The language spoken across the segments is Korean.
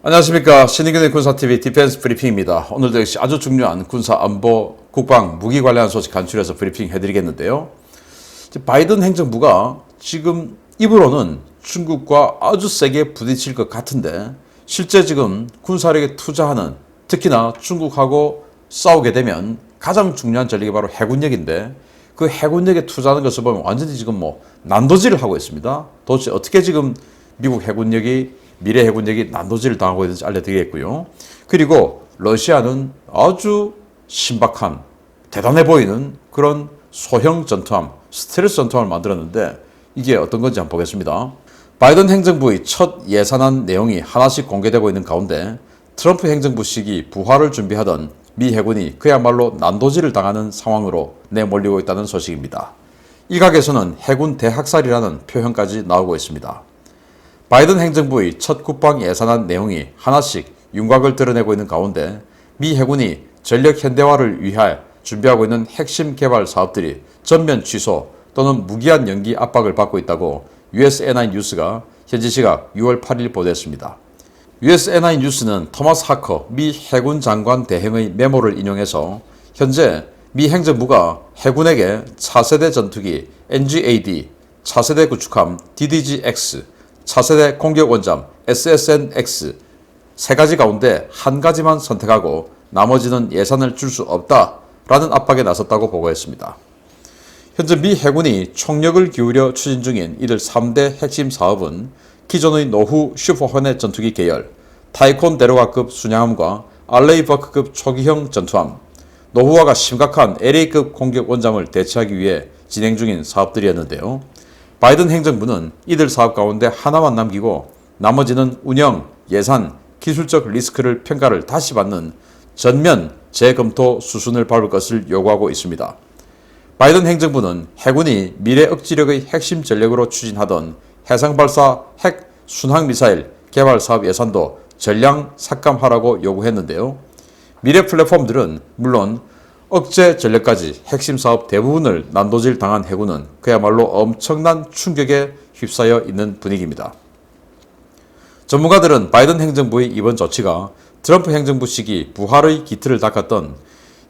안녕하십니까. 신의균의 군사TV 디펜스 브리핑입니다. 오늘도 역시 아주 중요한 군사 안보, 국방, 무기 관련 소식 간추려서 브리핑 해드리겠는데요. 바이든 행정부가 지금 입으로는 중국과 아주 세게 부딪힐 것 같은데 실제 지금 군사력에 투자하는, 특히나 중국하고 싸우게 되면 가장 중요한 전력이 바로 해군력인데 그 해군력에 투자하는 것을 보면 완전히 지금 난도질을 하고 있습니다. 도대체 어떻게 지금 미국 해군력이, 미래 해군력이 난도질을 당하고 있는지 알려드리겠고요. 그리고 러시아는 아주 신박한, 대단해 보이는 그런 소형 전투함, 스텔스 전투함을 만들었는데 이게 어떤 건지 한번 보겠습니다. 바이든 행정부의 첫 예산안 내용이 하나씩 공개되고 있는 가운데 트럼프 행정부 시기 부활을 준비하던 미 해군이 그야말로 난도질을 당하는 상황으로 내몰리고 있다는 소식입니다. 일각에서는 해군 대학살이라는 표현까지 나오고 있습니다. 바이든 행정부의 첫 국방 예산안 내용이 하나씩 윤곽을 드러내고 있는 가운데 미 해군이 전력 현대화를 위해 준비하고 있는 핵심 개발 사업들이 전면 취소 또는 무기한 연기 압박을 받고 있다고 USNI 뉴스가 현지 시각 6월 8일 보도했습니다. USNI 뉴스는 토마스 하커 미 해군 장관 대행의 메모를 인용해서 현재 미 행정부가 해군에게 차세대 전투기 NGAD, 차세대 구축함 DDG-X, 차세대 공격원잠 SSN-X 세 가지 가운데 한 가지만 선택하고 나머지는 예산을 줄 수 없다라는 압박에 나섰다고 보고했습니다. 현재 미 해군이 총력을 기울여 추진 중인 이들 3대 핵심 사업은 기존의 노후 슈퍼호넷 전투기 계열, 타이콘데로가급 순양함과 알레이버크급 초기형 전투함, 노후화가 심각한 LA급 공격 원잠을 대체하기 위해 진행 중인 사업들이었는데요. 바이든 행정부는 이들 사업 가운데 하나만 남기고 나머지는 운영, 예산, 기술적 리스크를 평가를 다시 받는 전면 재검토 수순을 밟을 것을 요구하고 있습니다. 바이든 행정부는 해군이 미래 억지력의 핵심 전력으로 추진하던 해상발사 핵 순항미사일 개발 사업 예산도 전량 삭감하라고 요구했는데요. 미래 플랫폼들은 물론 억제 전력까지 핵심 사업 대부분을 난도질 당한 해군은 그야말로 엄청난 충격에 휩싸여 있는 분위기입니다. 전문가들은 바이든 행정부의 이번 조치가 트럼프 행정부 시기 부활의 기틀을 닦았던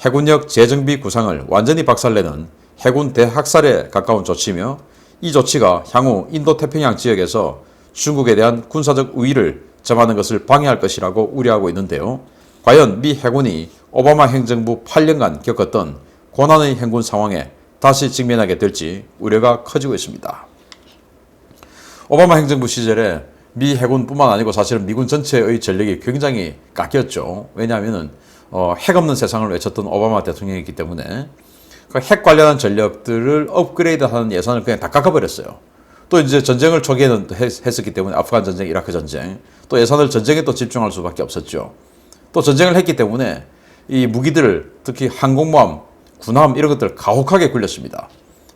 해군력 재정비 구상을 완전히 박살내는 해군 대학살에 가까운 조치이며 이 조치가 향후 인도태평양 지역에서 중국에 대한 군사적 우위를 점하는 것을 방해할 것이라고 우려하고 있는데요. 과연 미 해군이 오바마 행정부 8년간 겪었던 고난의 행군 상황에 다시 직면하게 될지 우려가 커지고 있습니다. 오바마 행정부 시절에 미 해군뿐만 아니고 사실은 미군 전체의 전력이 굉장히 깎였죠. 왜냐하면 핵 없는 세상을 외쳤던 오바마 대통령이기 때문에 그 핵 관련한 전력들을 업그레이드하는 예산을 그냥 다 깎아버렸어요. 또 이제 전쟁을 초기에는 했었기 때문에 아프간 전쟁, 이라크 전쟁, 또 예산을 전쟁에 또 집중할 수밖에 없었죠. 또 전쟁을 했기 때문에 이 무기들을 특히 항공모함, 군함 이런 것들 가혹하게 굴렸습니다.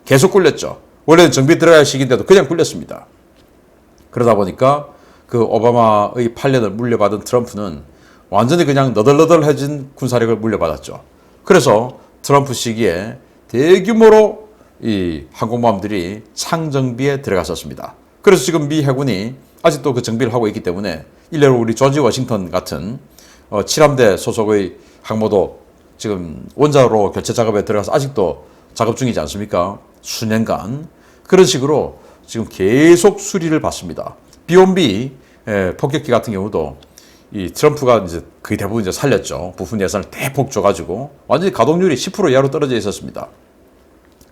계속 굴렸죠. 원래는 정비 들어갈 시기인데도 그냥 굴렸습니다. 그러다 보니까 그 오바마의 8년을 물려받은 트럼프는 완전히 그냥 너덜너덜해진 군사력을 물려받았죠. 그래서 트럼프 시기에 대규모로 이 항공모함들이 창정비에 들어갔었습니다. 그래서 지금 미 해군이 아직도 그 정비를 하고 있기 때문에 일례로 우리 조지 워싱턴 같은 7함대 소속의 항모도 지금 원자로 교체 작업에 들어가서 아직도 작업 중이지 않습니까? 수년간. 그런 식으로 지금 계속 수리를 받습니다. B-1B 폭격기 같은 경우도 이 트럼프가 이제 거의 대부분 이제 살렸죠. 부품 예산을 대폭 줘가지고 완전히 가동률이 10% 이하로 떨어져 있었습니다.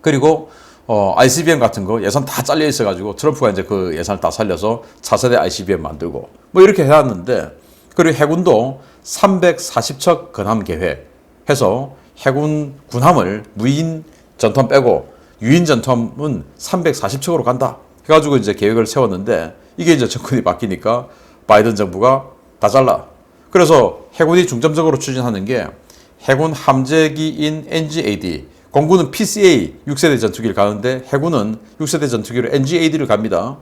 그리고 ICBM 같은 거 예산 다 잘려 있어가지고 트럼프가 이제 그 예산을 다 살려서 차세대 ICBM 만들고 이렇게 해왔는데, 그리고 해군도 340척 건함 계획 해서 해군 군함을 무인 전투함 빼고 유인 전투함은 340척으로 간다 해가지고 이제 계획을 세웠는데 이게 이제 정권이 바뀌니까 바이든 정부가 다 잘라. 그래서 해군이 중점적으로 추진하는 게 해군 함재기인 NGAD, 공군은 PCA 6세대 전투기를 가는데 해군은 6세대 전투기로 NGAD를 갑니다.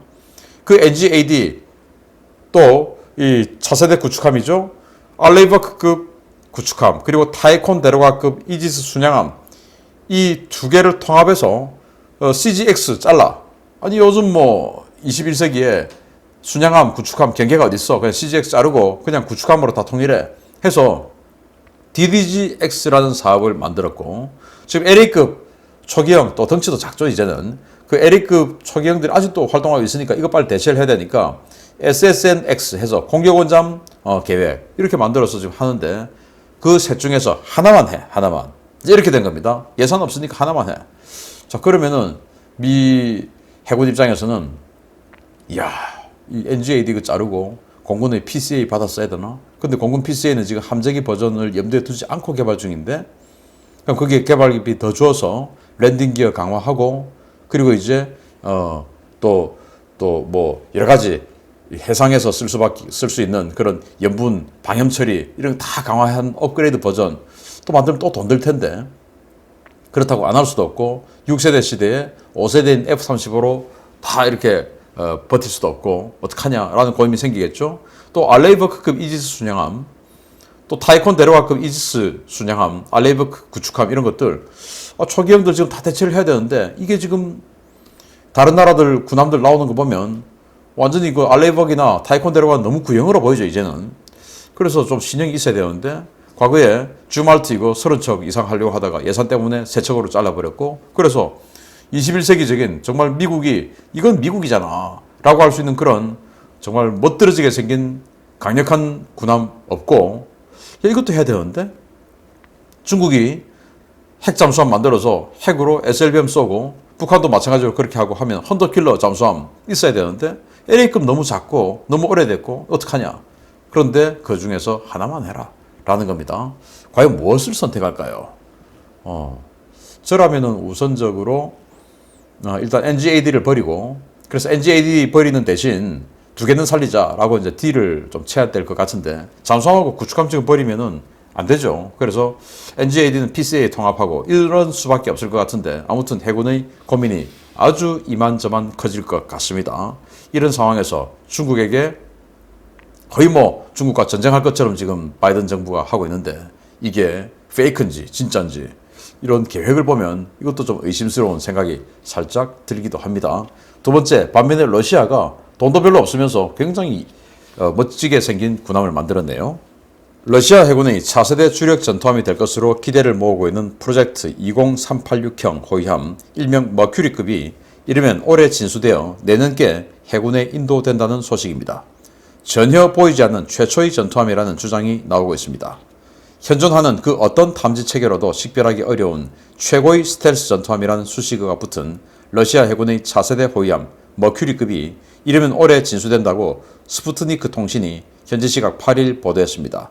그 NGAD 또 이 차세대 구축함이죠. 알레이버크급 구축함, 그리고 타이콘데로가급 이지스 순양함, 이 두 개를 통합해서 CGX 잘라. 아니 요즘 21세기에 순양함, 구축함 경계가 어디 있어? 그냥 CGX 자르고 그냥 구축함으로 다 통일해. 해서 DDG-X라는 사업을 만들었고 지금 LA급 초기형 또 덩치도 작죠 이제는 그 LA급 초기형들이 아직도 활동하고 있으니까 이거 빨리 대체를 해야 되니까 SSN-X 해서 공격원잠 계획 이렇게 만들어서 지금 하는데 그 셋 중에서 하나만 해. 하나만. 이제 이렇게 된 겁니다. 예산 없으니까 하나만 해. 자 그러면은 미 해군 입장에서는 이야 이 NGAD 그 자르고 공군의 PCA 받아 써야 되나? 근데 공군 PCA는 지금 함재기 버전을 염두에 두지 않고 개발 중인데 그럼 거기에 개발비 더 줘서 랜딩 기어 강화하고 그리고 이제 또 뭐 여러 가지 해상에서 쓸 수 있는 그런 염분 방염 처리 이런 거 다 강화한 업그레이드 버전 또 만들면 또 돈 들 텐데 그렇다고 안 할 수도 없고 6세대 시대에 5세대인 F-35로 다 이렇게 버틸 수도 없고 어떡하냐라는 고민이 생기겠죠. 또 알레이버크급 이지스 순양함 또 타이콘 데려와급 이지스 순양함 알레이버크 구축함 이런 것들 초기형들 지금 다 대체를 해야 되는데 이게 지금 다른 나라들 군함들 나오는 거 보면 완전히 그 알레이버크나 타이콘 데려와 너무 구형으로 보이죠 이제는. 그래서 좀 신형이 있어야 되는데 과거에 주말트 이거 30척 이상 하려고 하다가 예산 때문에 3척으로 잘라버렸고 그래서 21세기적인 정말 미국이 이건 미국이잖아 라고 할 수 있는 그런 정말 멋들어지게 생긴 강력한 군함 없고 이것도 해야 되는데 중국이 핵 잠수함 만들어서 핵으로 SLBM 쏘고 북한도 마찬가지로 그렇게 하고 하면 헌터킬러 잠수함 있어야 되는데 LA급 너무 작고 너무 오래됐고 어떡하냐. 그런데 그 중에서 하나만 해라 라는 겁니다. 과연 무엇을 선택할까요? 저라면은 우선적으로 일단 NGAD를 버리고 그래서 NGAD 버리는 대신 두 개는 살리자라고 이제 딜을 좀 채야 될 것 같은데 잠수함하고 구축함 지금 버리면은 안 되죠. 그래서 NGAD는 PCA 통합하고 이런 수밖에 없을 것 같은데 아무튼 해군의 고민이 아주 이만저만 커질 것 같습니다. 이런 상황에서 중국에게 거의 뭐 중국과 전쟁할 것처럼 지금 바이든 정부가 하고 있는데 이게 페이크인지 진짜인지 이런 계획을 보면 이것도 좀 의심스러운 생각이 살짝 들기도 합니다. 두 번째, 반면에 러시아가 돈도 별로 없으면서 굉장히 멋지게 생긴 군함을 만들었네요. 러시아 해군의 차세대 주력 전투함이 될 것으로 기대를 모으고 있는 프로젝트 20386형 호위함 일명 머큐리급이 이르면 올해 진수되어 내년께 해군에 인도된다는 소식입니다. 전혀 보이지 않는 최초의 전투함이라는 주장이 나오고 있습니다. 현존하는 그 어떤 탐지 체계로도 식별하기 어려운 최고의 스텔스 전투함이라는 수식어가 붙은 러시아 해군의 차세대 호위함 머큐리급이 이르면 올해 진수된다고 스푸트니크 통신이 현지 시각 8일 보도했습니다.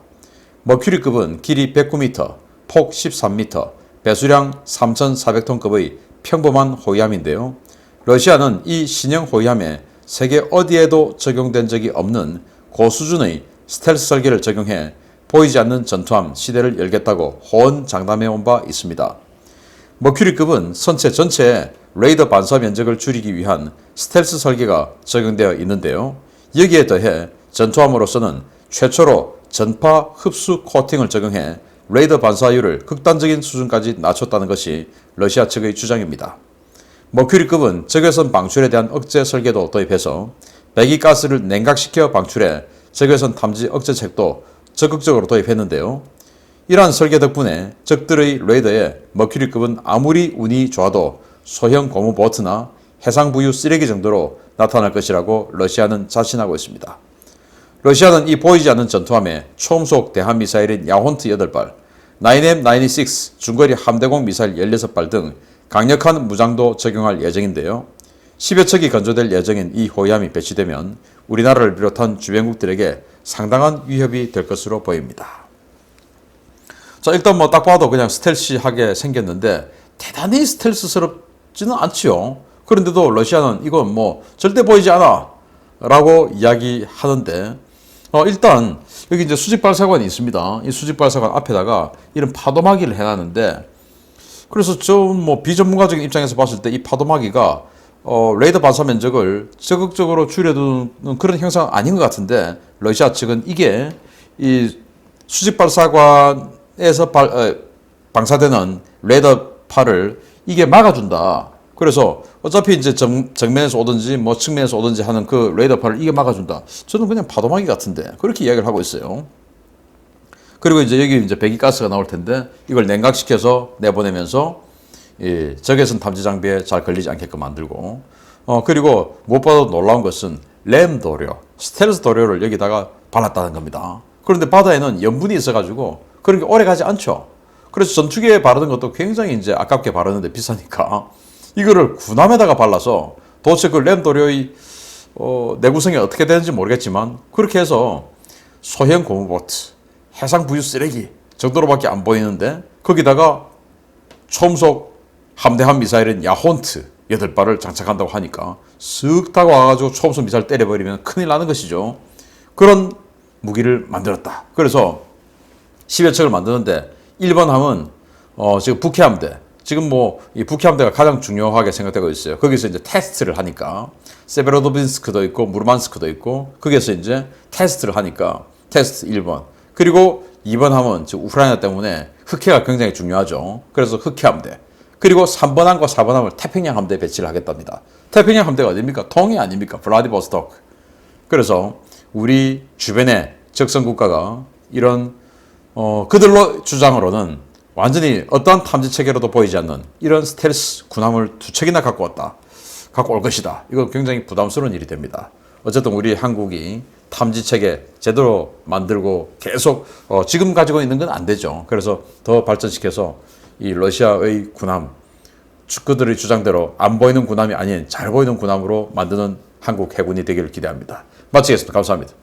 머큐리급은 길이 109m, 폭 13m, 배수량 3,400톤급의 평범한 호위함인데요. 러시아는 이 신형 호위함에 세계 어디에도 적용된 적이 없는 고수준의 스텔스 설계를 적용해 보이지 않는 전투함 시대를 열겠다고 호언장담해온 바 있습니다. 머큐리급은 선체 전체에 레이더 반사 면적을 줄이기 위한 스텔스 설계가 적용되어 있는데요. 여기에 더해 전투함으로서는 최초로 전파 흡수 코팅을 적용해 레이더 반사율을 극단적인 수준까지 낮췄다는 것이 러시아 측의 주장입니다. 머큐리급은 적외선 방출에 대한 억제 설계도 도입해서 배기가스를 냉각시켜 방출해 적외선 탐지 억제책도 적극적으로 도입했는데요. 이러한 설계 덕분에 적들의 레이더에 머큐리급은 아무리 운이 좋아도 소형 고무보트나 해상부유 쓰레기 정도로 나타날 것이라고 러시아는 자신하고 있습니다. 러시아는 이 보이지 않는 전투함에 초음속 대함미사일인 야혼트 8발, 9M96 중거리 함대공 미사일 16발 등 강력한 무장도 적용할 예정인데요. 10여 척이 건조될 예정인 이 호위함이 배치되면 우리나라를 비롯한 주변국들에게 상당한 위협이 될 것으로 보입니다. 자, 일단 뭐 딱 봐도 그냥 스텔시하게 생겼는데 대단히 스텔스스럽지는 않지요. 그런데도 러시아는 이건 뭐 절대 보이지 않아 라고 이야기하는데 일단 여기 이제 수직발사관이 있습니다. 이 수직발사관 앞에다가 이런 파도막이를 해놨는데 그래서 좀 뭐 비전문가적인 입장에서 봤을 때 이 파도막이가 레이더 반사 면적을 적극적으로 줄여두는 그런 형상은 아닌 것 같은데 러시아 측은 이게 이 수직발사관에서 방사되는 레이더파를 이게 막아준다 그래서 어차피 이제 정면에서 오든지 뭐 측면에서 오든지 하는 그 레이더파를 이게 막아준다. 저는 그냥 파도막이 같은데 그렇게 이야기를 하고 있어요. 그리고 이제 여기 이제 배기가스가 나올 텐데 이걸 냉각시켜서 내보내면서 적외선 탐지 장비에 잘 걸리지 않게끔 만들고 그리고 무엇보다 놀라운 것은 램 도료, 스텔스 도료를 여기다가 발랐다는 겁니다. 그런데 바다에는 염분이 있어가지고 그런 게 오래 가지 않죠. 그래서 전투기에 바르는 것도 굉장히 이제 아깝게 바르는데 비싸니까 이거를 군함에다가 발라서 도대체 그 램 도료의 내구성이 어떻게 되는지 모르겠지만 그렇게 해서 소형 고무보트, 해상 부유 쓰레기 정도로밖에 안 보이는데 거기다가 초음속 함대함 미사일인 야혼트 8발을 장착한다고 하니까 쓱 타고 와가지고 초음속 미사일 때려버리면 큰일 나는 것이죠. 그런 무기를 만들었다. 그래서 10여 척을 만드는데 1번 함은 지금 북해함대, 지금 뭐 이 북해함대가 가장 중요하게 생각되고 있어요. 거기서 이제 테스트를 하니까 세베로도빈스크도 있고 무르만스크도 있고 거기서 이제 테스트를 하니까 테스트 1번. 그리고 2번 함은 지금 우크라이나 때문에 흑해가 굉장히 중요하죠. 그래서 흑해함대. 그리고 3번 함과 4번 함을 태평양 함대에 배치를 하겠답니다. 태평양 함대가 어디입니까? 동해 아닙니까? 블라디보스토크. 그래서 우리 주변의 적성 국가가 이런 그들로 주장으로는 완전히 어떠한 탐지 체계로도 보이지 않는 이런 스텔스 군함을 2척이나 갖고 올 것이다. 이건 굉장히 부담스러운 일이 됩니다. 어쨌든 우리 한국이 탐지 체계 제대로 만들고 계속 지금 가지고 있는 건 안 되죠. 그래서 더 발전시켜서 이 러시아의 군함, 그들의 주장대로 안 보이는 군함이 아닌 잘 보이는 군함으로 만드는 한국 해군이 되기를 기대합니다. 마치겠습니다. 감사합니다.